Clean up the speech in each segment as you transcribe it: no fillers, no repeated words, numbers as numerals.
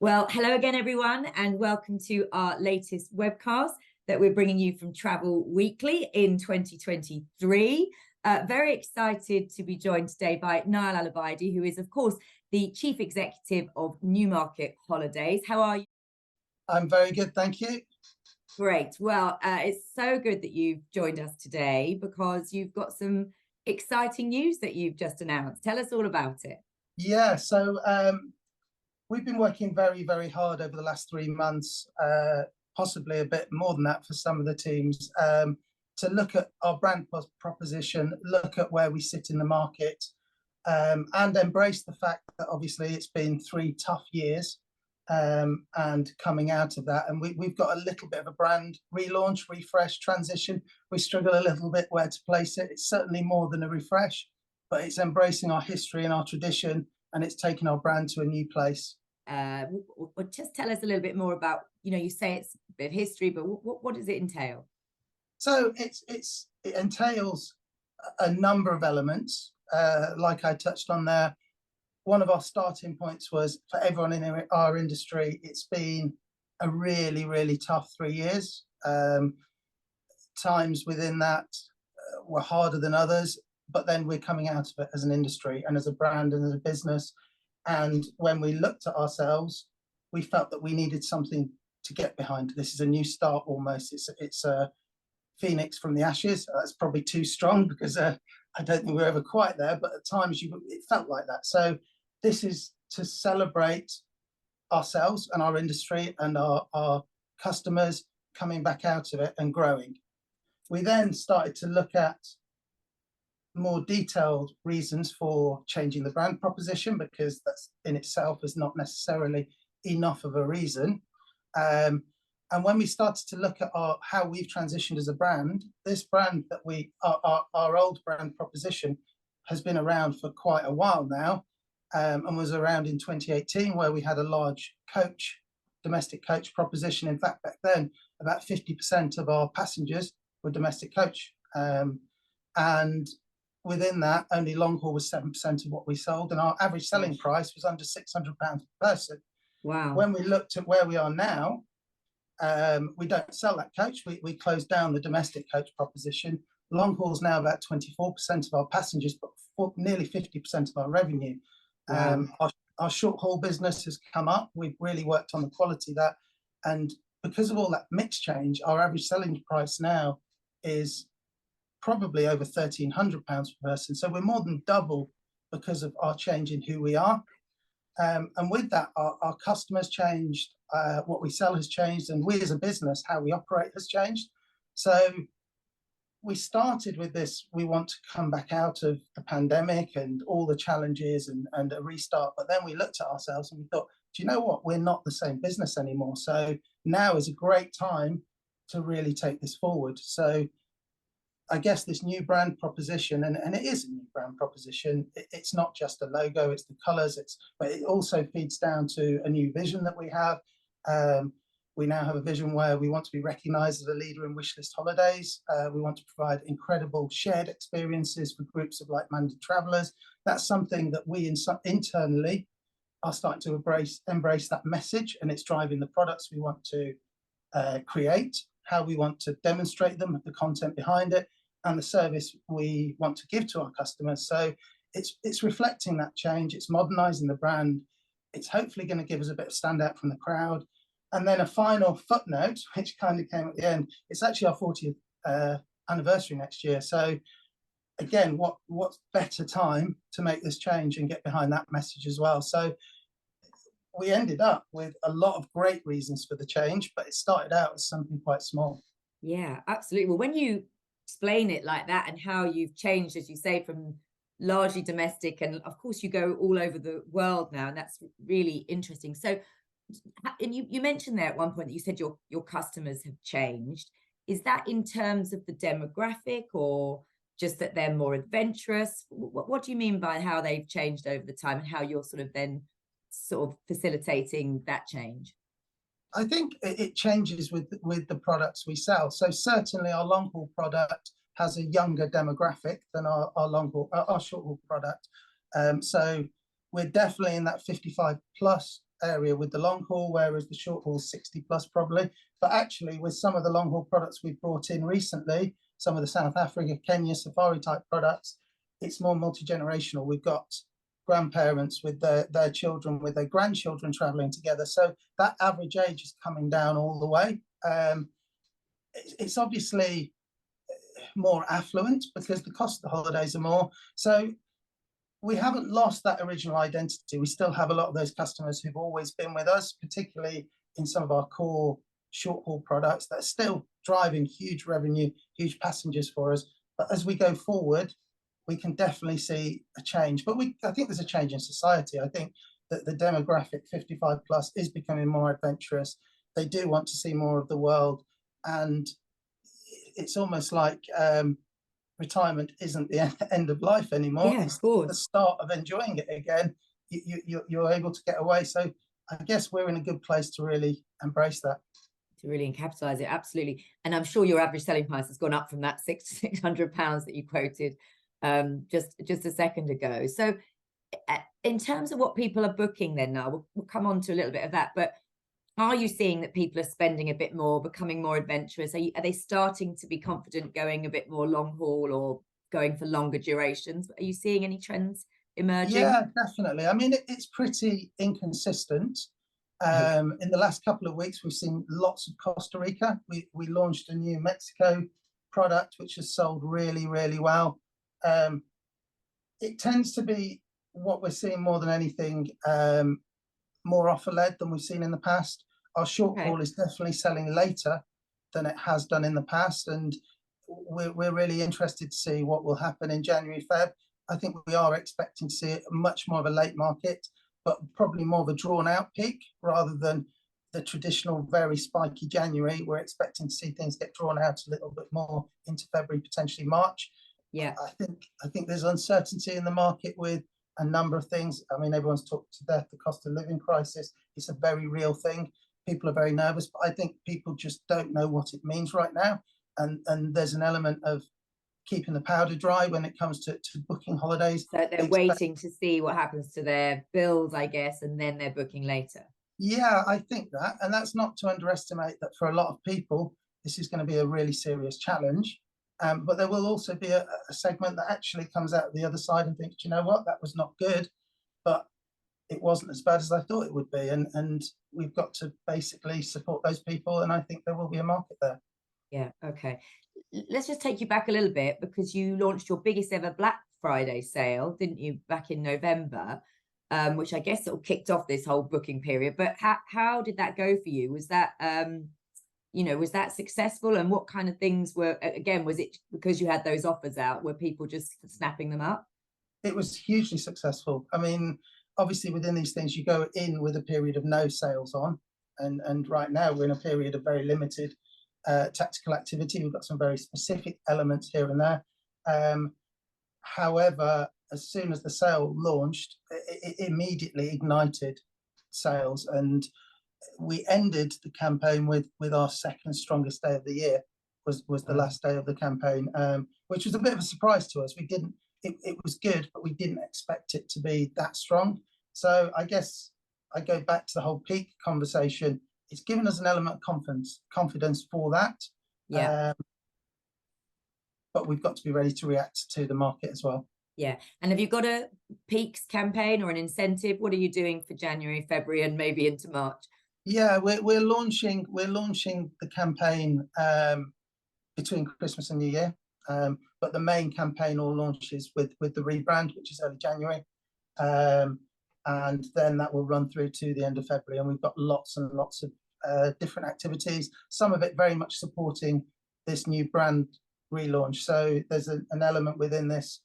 Well, hello again, everyone, and welcome to our latest webcast that we're bringing you from Travel Weekly in 2023. Very excited to be joined today by Niel Alobaidi, who is, of course, the Chief Executive of Newmarket Holidays. How are you? I'm very good, thank you. Great. Well, it's so good that you've joined us today because you've got some exciting news that you've just announced. Tell us all about it. Yeah, so we've been working very, very hard over the last 3 months, possibly a bit more than that for some of the teams, to look at our brand proposition, look at where we sit in the market, and embrace the fact that obviously it's been 3 tough years, and coming out of that. And we've got a little bit of a brand relaunch, refresh, transition. We struggle a little bit where to place it. It's certainly more than a refresh, but it's embracing our history and our tradition, and it's taking our brand to a new place. Just tell us a little bit more about, you say it's a bit of history, but what does it entail? So it entails a number of elements. Like I touched on there, one of our starting points was for everyone in our industry, it's been a really, really tough 3 years. Times within that were harder than others, but then we're coming out of it as an industry and as a brand and as a business. And when we looked at ourselves, we felt that we needed something to get behind. This is a new start almost. It's a phoenix from the ashes. That's probably too strong because I don't think we're ever quite there, but at times it felt like that. So this is to celebrate ourselves and our industry and our customers coming back out of it and growing. We then started to look at more detailed reasons for changing the brand proposition, because that's in itself is not necessarily enough of a reason. And when we started to look at how we've transitioned as a brand, this brand that our old brand proposition has been around for quite a while now, and was around in 2018, where we had a large domestic coach proposition. In fact, back then, about 50% of our passengers were domestic coach. And within that, only long haul was 7% of what we sold, and our average selling price was under £600 per person. Wow. When we looked at where we are now, we don't sell that coach. We closed down the domestic coach proposition. Long haul is now about 24% of our passengers, but nearly 50% of our revenue. Wow. Our short haul business has come up. We've really worked on the quality of that. And because of all that mix change, our average selling price now is probably over £1,300 per person. So we're more than double because of our change in who we are. And with that, our customers changed, what we sell has changed, and we as a business, how we operate has changed. So we started with this, we want to come back out of the pandemic and all the challenges and a restart. But then we looked at ourselves and we thought, do you know what? We're not the same business anymore. So now is a great time to really take this forward. So I guess this new brand proposition, and it is a new brand proposition, it's not just a logo, it's the colours, but it also feeds down to a new vision that we have. We now have a vision where we want to be recognised as a leader in wishlist holidays. We want to provide incredible shared experiences for groups of like-minded travellers. That's something that we internally are starting to embrace that message, and it's driving the products we want to create, how we want to demonstrate them, the content behind it, and the service we want to give to our customers. So it's reflecting that change, it's modernising the brand, it's hopefully going to give us a bit of standout from the crowd. And then a final footnote, which kind of came at the end, it's actually our 40th anniversary next year. So again, what's better time to make this change and get behind that message as well. So we ended up with a lot of great reasons for the change, but it started out as something quite small. Yeah, absolutely. Well, when you explain it like that and how you've changed, as you say, from largely domestic, and of course you go all over the world now, and that's really interesting. So, and you mentioned there at one point that you said your customers have changed. Is that in terms of the demographic, or just that they're more adventurous? What do you mean by how they've changed over the time, and how you're sort of facilitating that change? I think it changes with the products we sell. So certainly our long haul product has a younger demographic than our short haul product. So we're definitely in that 55 plus area with the long haul, whereas the short haul is 60 plus probably. But actually, with some of the long haul products we've brought in recently, some of the South Africa, Kenya safari type products, it's more multi-generational. We've got grandparents with their children, with their grandchildren traveling together. So that average age is coming down all the way. It's obviously more affluent because the cost of the holidays are more. So we haven't lost that original identity. We still have a lot of those customers who've always been with us, particularly in some of our core short haul products that are still driving huge revenue, huge passengers for us. But as we go forward, we can definitely see a change. But I think there's a change in society. I think that the demographic 55 plus is becoming more adventurous. They do want to see more of the world. And it's almost like retirement isn't the end of life anymore. Yeah, it's the start of enjoying it again. You're able to get away. So I guess we're in a good place to really embrace that. To really capitalize it, absolutely. And I'm sure your average selling price has gone up from that £600 that you quoted just a second ago. So in terms of what people are booking then now, we'll come on to a little bit of that, but are you seeing that people are spending a bit more, becoming more adventurous? Are they starting to be confident going a bit more long haul or going for longer durations? Are you seeing any trends emerging? Yeah, definitely. I mean, it's pretty inconsistent. In the last couple of weeks, we've seen lots of Costa Rica. We launched a new Mexico product, which has sold really, really well. It tends to be what we're seeing more than anything, more offer-led than we've seen in the past. Our short haul is definitely selling later than it has done in the past, and we're really interested to see what will happen in January, Feb. I think we are expecting to see much more of a late market, but probably more of a drawn-out peak rather than the traditional very spiky January. We're expecting to see things get drawn out a little bit more into February, potentially March. Yeah, I think there's uncertainty in the market with a number of things. I mean, everyone's talked to death, the cost of living crisis. It's a very real thing. People are very nervous, but I think people just don't know what it means right now. And there's an element of keeping the powder dry when it comes to booking holidays. So they're waiting to see what happens to their bills, I guess, and then they're booking later. Yeah, I think that. And that's not to underestimate that for a lot of people, this is going to be a really serious challenge. But there will also be a segment that actually comes out the other side and thinks, you know what, that was not good, but it wasn't as bad as I thought it would be. And we've got to basically support those people. And I think there will be a market there. Yeah, okay. Let's just take you back a little bit, because you launched your biggest ever Black Friday sale, didn't you, back in November, which I guess sort of kicked off this whole booking period. But how did that go for you? Was that was that successful? And what kind of things were, again, was it because you had those offers out? Were people just snapping them up? It was hugely successful. I mean, obviously within these things, you go in with a period of no sales on. And right now we're in a period of very limited tactical activity. We've got some very specific elements here and there. However, as soon as the sale launched, it immediately ignited sales, and we ended the campaign with our second strongest day of the year. Was the last day of the campaign, which was a bit of a surprise to us. We didn't. It was good, but we didn't expect it to be that strong. So I guess I go back to the whole peak conversation. It's given us an element of confidence for that. Yeah. But we've got to be ready to react to the market as well. Yeah. And have you got a peaks campaign or an incentive? What are you doing for January, February, and maybe into March? Yeah, we're launching the campaign between Christmas and New Year. But the main campaign all launches with the rebrand, which is early January. And then that will run through to the end of February. And we've got lots and lots of different activities, some of it very much supporting this new brand relaunch. So there's an element within this,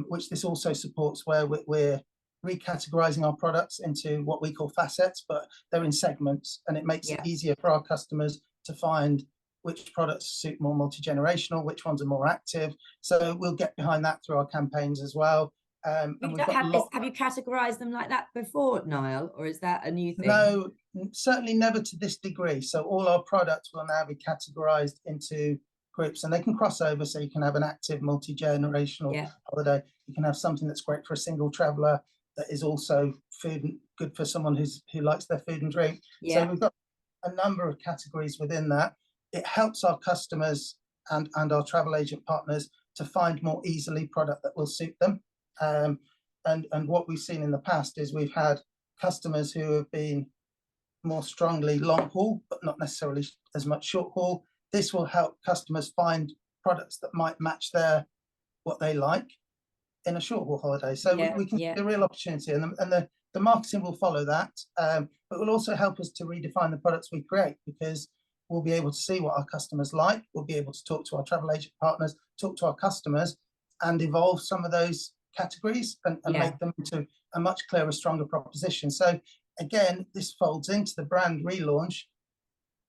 which this also supports, where we're recategorizing our products into what we call facets, but they're in segments, and it makes it easier for our customers to find which products suit more multi-generational, which ones are more active. So we'll get behind that through our campaigns as well. Have you categorized them like that before, Niel, or is that a new thing? No, certainly never to this degree. So all our products will now be categorized into groups, and they can cross over. So you can have an active multi-generational holiday. You can have something that's great for a single traveler that is also food and good for someone who likes their food and drink. Yeah. So we've got a number of categories within that. It helps our customers and our travel agent partners to find more easily product that will suit them. And what we've seen in the past is we've had customers who have been more strongly long haul, but not necessarily as much short haul. This will help customers find products that might match what they like in a short haul holiday. So we can see a real opportunity, and the marketing will follow that, but it will also help us to redefine the products we create, because we'll be able to see what our customers like. We'll be able to talk to our travel agent partners, talk to our customers, and evolve some of those categories and make them into a much clearer, stronger proposition. So again, this folds into the brand relaunch.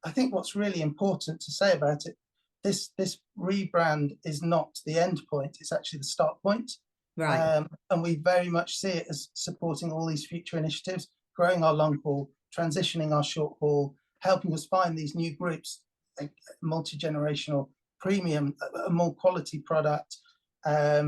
I think what's really important to say about it, this rebrand is not the end point, it's actually the start point. Right. And we very much see it as supporting all these future initiatives, growing our long haul, transitioning our short haul, helping us find these new groups, multi-generational, premium, a more quality product, a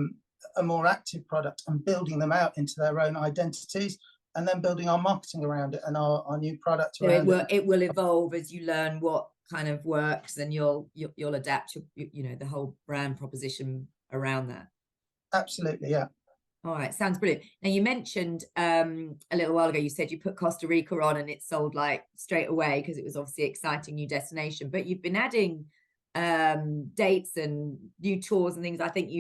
more active product, and building them out into their own identities, and then building our marketing around it and our new product around it. It will evolve as you learn what kind of works, and you'll adapt the whole brand proposition around that. Absolutely, yeah. All right, sounds brilliant. Now, you mentioned a little while ago, you said you put Costa Rica on and it sold like straight away because it was obviously an exciting new destination, but you've been adding dates and new tours and things. I think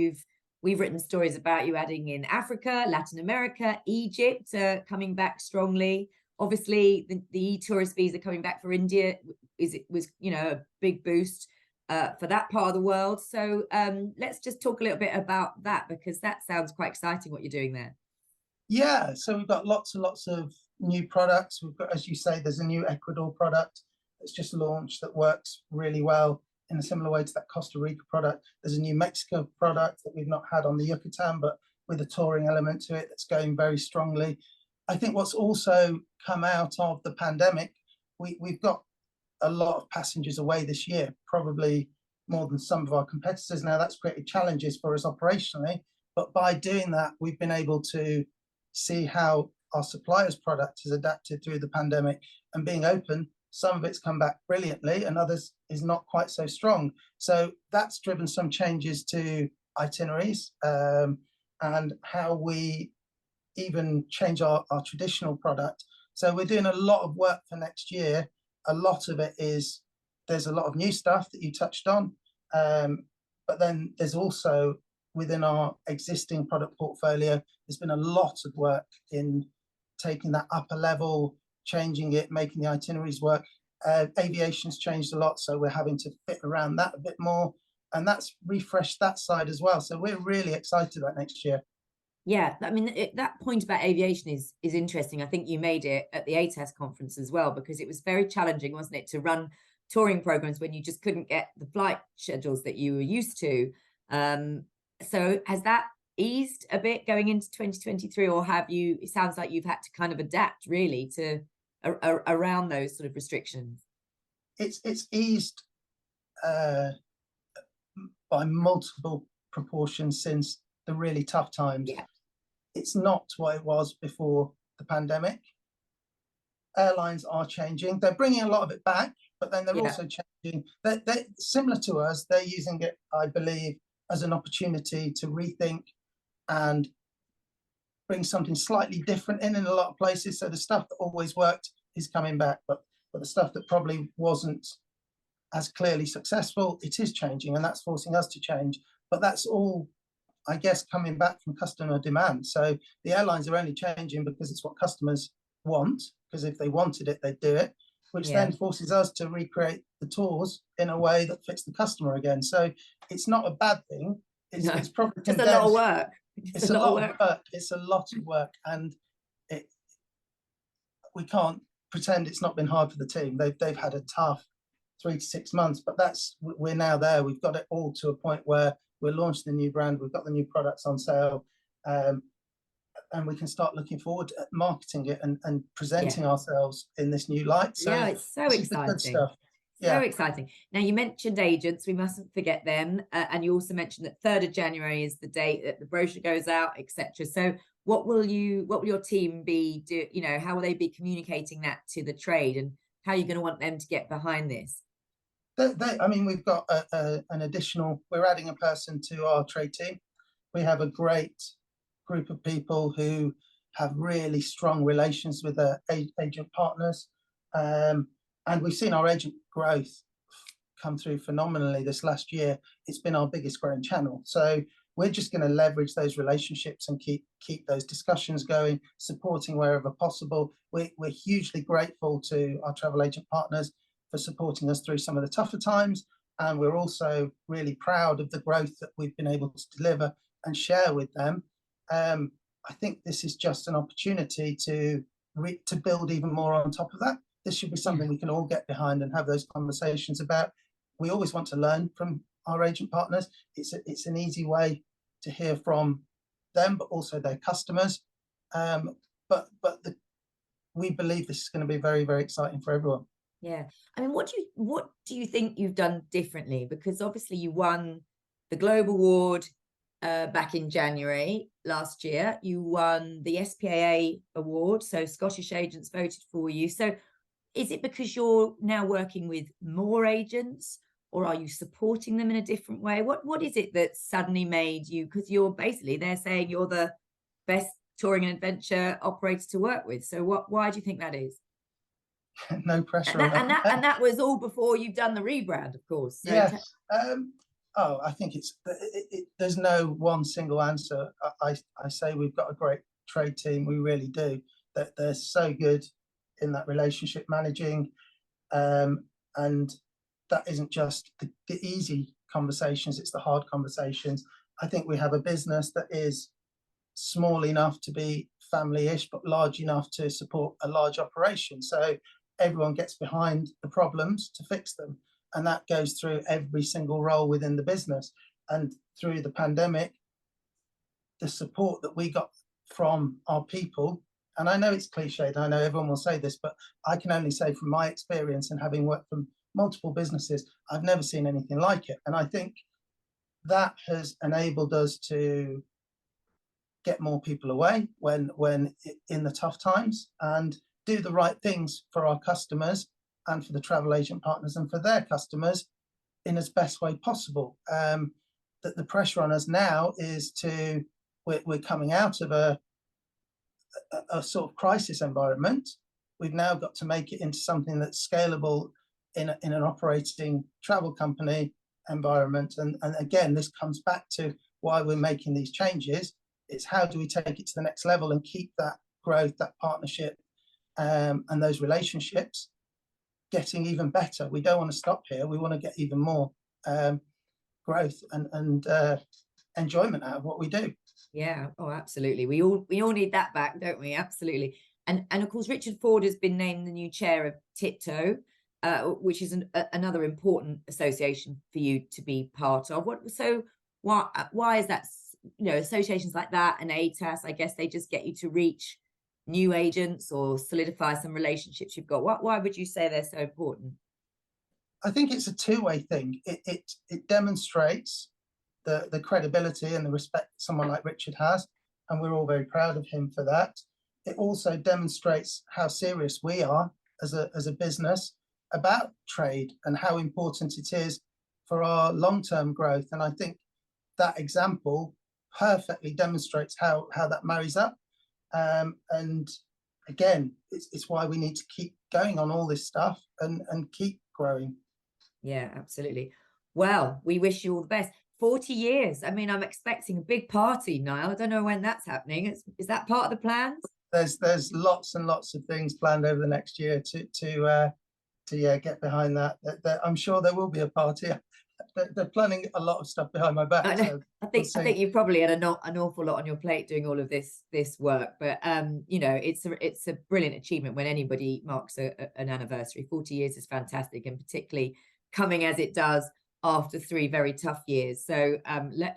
we've written stories about you adding in Africa, Latin America, Egypt, coming back strongly. Obviously, the e-tourist visa coming back for India was a big boost for that part of the world. So let's just talk a little bit about that, because that sounds quite exciting what you're doing there. Yeah, so we've got lots and lots of new products. We've got, as you say, there's a new Ecuador product that's just launched that works really well in a similar way to that Costa Rica product. There's a new Mexico product that we've not had on the Yucatan, but with a touring element to it that's going very strongly. I think what's also come out of the pandemic, we've got a lot of passengers away this year, probably more than some of our competitors. Now, that's created challenges for us operationally, but by doing that, we've been able to see how our suppliers' product has adapted through the pandemic, and being open, some of it's come back brilliantly and others is not quite so strong. So that's driven some changes to itineraries and how we even change our traditional product. So we're doing a lot of work for next year. A lot of it is, there's a lot of new stuff that you touched on, but then there's also within our existing product portfolio, there's been a lot of work in taking that upper level, changing it, making the itineraries work. Aviation's changed a lot, so we're having to fit around that a bit more, and that's refreshed that side as well. So we're really excited about next year. Yeah, I mean, that point about aviation is interesting. I think you made it at the ATAS conference as well, because it was very challenging, wasn't it, to run touring programs when you just couldn't get the flight schedules that you were used to. So has that eased a bit going into 2023, or have you, it sounds like you've had to kind of adapt really to around those sort of restrictions? It's eased by multiple proportions since the really tough times. Yeah. It's not what it was before the pandemic. Airlines are changing. They're bringing a lot of it back, but then they're also changing. They're similar to us. They're using it, I believe, as an opportunity to rethink and bring something slightly different in a lot of places. So the stuff that always worked is coming back, but the stuff that probably wasn't as clearly successful, it is changing, and that's forcing us to change. But that's all, I guess, coming back from customer demand. So the airlines are only changing because it's what customers want, because if they wanted it, they'd do it, which then forces us to recreate the tours in a way that fits the customer again. So it's not a bad thing. It's probably just a lot of work. It's a lot of work. It's a lot of work, and we can't pretend it's not been hard for the team. They've had a tough 3 to 6 months, but we're now there. We've got it all to a point where we're launching the new brand. We've got the new products on sale, and we can start looking forward at marketing it and presenting ourselves in this new light. So yeah, it's so exciting. Stuff. So exciting. Now, you mentioned agents, we mustn't forget them, and you also mentioned that 3rd of January is the date that the brochure goes out, etc. So what will your team be how will they be communicating that to the trade, and how are you going to want them to get behind this? I mean, we've got an additional, we're adding a person to our trade team. We have a great group of people who have really strong relations with their agent partners. And we've seen our agent growth come through phenomenally this last year. It's been our biggest growing channel. So we're just going to leverage those relationships and keep those discussions going, supporting wherever possible. We're hugely grateful to our travel agent partners for supporting us through some of the tougher times. And we're also really proud of the growth that we've been able to deliver and share with them. I think this is just an opportunity to build even more on top of that. This should be something we can all get behind and have those conversations about. We always want to learn from our agent partners. It's an easy way to hear from them, but also their customers. We believe this is going to be very, very exciting for everyone. Yeah. I mean, what do you think you've done differently? Because obviously you won the Global Award back in January last year. You won the SPAA award, so Scottish agents voted for you. So is it because you're now working with more agents, or are you supporting them in a different way? What is it that suddenly made you, because they're saying you're the best touring and adventure operator to work with. So why do you think that is? No pressure and that was all before you've done the rebrand, of course. So yes. I think there's no one single answer. I say we've got a great trade team. We really do. That they're so good in that relationship managing, and that isn't just the easy conversations, it's the hard conversations. I think we have a business that is small enough to be family-ish, but large enough to support a large operation. So everyone gets behind the problems to fix them. And that goes through every single role within the business. And through the pandemic, the support that we got from our people, and I know it's cliched, I know everyone will say this, but I can only say from my experience and having worked from multiple businesses, I've never seen anything like it. And I think that has enabled us to get more people away when in the tough times, and do the right things for our customers and for the travel agent partners and for their customers in as best way possible. That the pressure on us now is we're coming out of a sort of crisis environment. We've now got to make it into something that's scalable in an operating travel company environment. And again, this comes back to why we're making these changes. It's how do we take it to the next level and keep that growth, that partnership, and those relationships getting even better. We don't want to stop here. We want to get even more growth and enjoyment out of what we do. Yeah. Oh, absolutely. We all need that back, don't we? Absolutely. And of course, Richard Ford has been named the new chair of Tiptoe, which is another important association for you to be part of. Why is that? Associations like that and ATAS, I guess they just get you to reach new agents or solidify some relationships you've got. Why would you say they're so important? I think it's a two-way thing. It demonstrates the credibility and the respect someone like Richard has, and we're all very proud of him for that. It also demonstrates how serious we are as a business about trade and how important it is for our long-term growth. And I think that example perfectly demonstrates how that marries up. And again, it's why we need to keep going on all this stuff and keep growing. Yeah, absolutely. Well, we wish you all the best. 40 years. I mean, I'm expecting a big party, Niall. I don't know when that's happening. Is that part of the plans? There's lots and lots of things planned over the next year to get behind that. I'm sure there will be a party. They're planning a lot of stuff behind my back. So I think you've probably had an awful lot on your plate doing all of this work, but it's a brilliant achievement when anybody marks an anniversary. 40 years is fantastic, and particularly coming as it does after 3 very tough years. So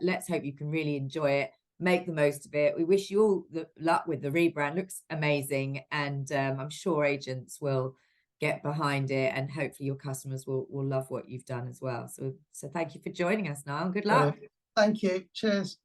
let's hope you can really enjoy it, make the most of it. We wish you all the luck with the rebrand. Looks amazing, and I'm sure agents will get behind it, and hopefully your customers will love what you've done as well. So thank you for joining us, Niall. Good luck. Thank you. Cheers.